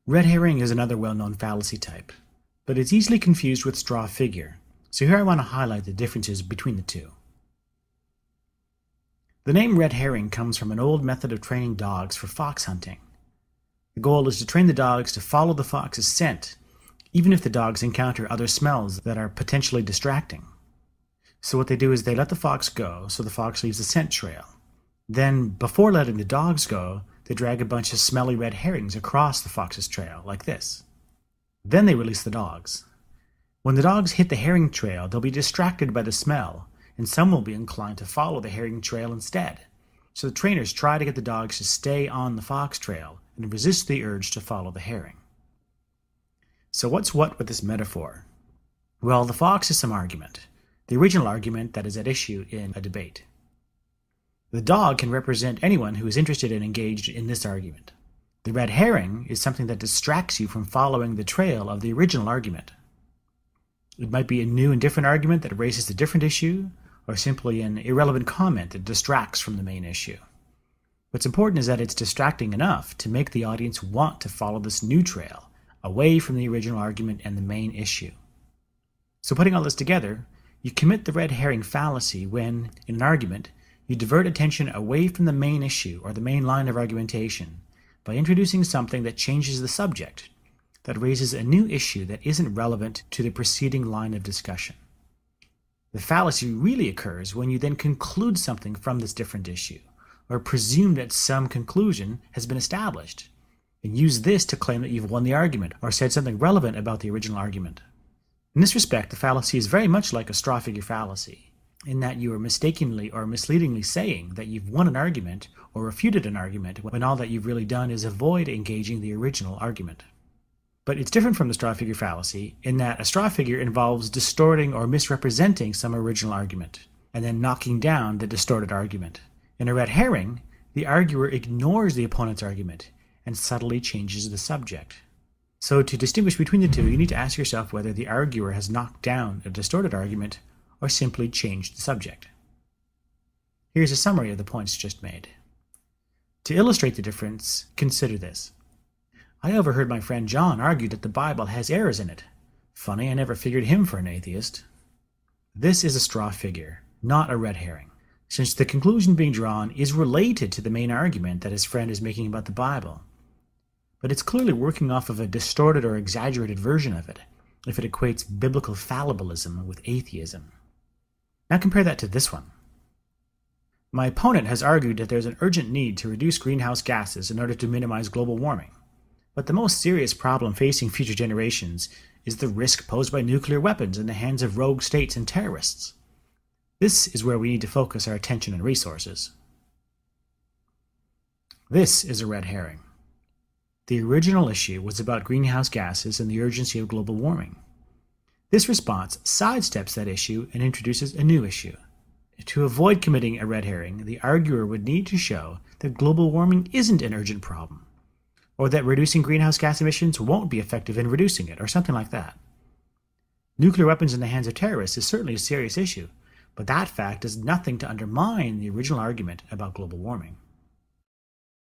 Red herring is another well-known fallacy type, but it's easily confused with straw figure, so here I want to highlight the differences between the two. The name red herring comes from an old method of training dogs for fox hunting. The goal is to train the dogs to follow the fox's scent, even if the dogs encounter other smells that are potentially distracting. So what they do is they let the fox go so the fox leaves a scent trail. Then, before letting the dogs go, they drag a bunch of smelly red herrings across the fox's trail, like this. Then they release the dogs. When the dogs hit the herring trail, they'll be distracted by the smell, and some will be inclined to follow the herring trail instead. So the trainers try to get the dogs to stay on the fox trail and resist the urge to follow the herring. So what's what with this metaphor? Well, the fox is some argument, the original argument that is at issue in a debate. The dog can represent anyone who is interested and engaged in this argument. The red herring is something that distracts you from following the trail of the original argument. It might be a new and different argument that raises a different issue, or simply an irrelevant comment that distracts from the main issue. What's important is that it's distracting enough to make the audience want to follow this new trail, away from the original argument and the main issue. So putting all this together, you commit the red herring fallacy when, in an argument, you divert attention away from the main issue or the main line of argumentation by introducing something that changes the subject, that raises a new issue that isn't relevant to the preceding line of discussion. The fallacy really occurs when you then conclude something from this different issue, or presume that some conclusion has been established, and use this to claim that you've won the argument or said something relevant about the original argument. In this respect, the fallacy is very much like a straw figure fallacy, in that you are mistakenly or misleadingly saying that you've won an argument or refuted an argument when all that you've really done is avoid engaging the original argument. But it's different from the straw figure fallacy in that a straw figure involves distorting or misrepresenting some original argument, and then knocking down the distorted argument. In a red herring, the arguer ignores the opponent's argument and subtly changes the subject. So to distinguish between the two, you need to ask yourself whether the arguer has knocked down a distorted argument or simply changed the subject. Here's a summary of the points just made. To illustrate the difference, consider this. I overheard my friend John argue that the Bible has errors in it. Funny, I never figured him for an atheist. This is a straw figure, not a red herring, since the conclusion being drawn is related to the main argument that his friend is making about the Bible. But it's clearly working off of a distorted or exaggerated version of it, if it equates biblical fallibilism with atheism. Now compare that to this one. My opponent has argued that there's an urgent need to reduce greenhouse gases in order to minimize global warming. But the most serious problem facing future generations is the risk posed by nuclear weapons in the hands of rogue states and terrorists. This is where we need to focus our attention and resources. This is a red herring. The original issue was about greenhouse gases and the urgency of global warming. This response sidesteps that issue and introduces a new issue. To avoid committing a red herring, the arguer would need to show that global warming isn't an urgent problem, or that reducing greenhouse gas emissions won't be effective in reducing it, or something like that. Nuclear weapons in the hands of terrorists is certainly a serious issue, but that fact does nothing to undermine the original argument about global warming.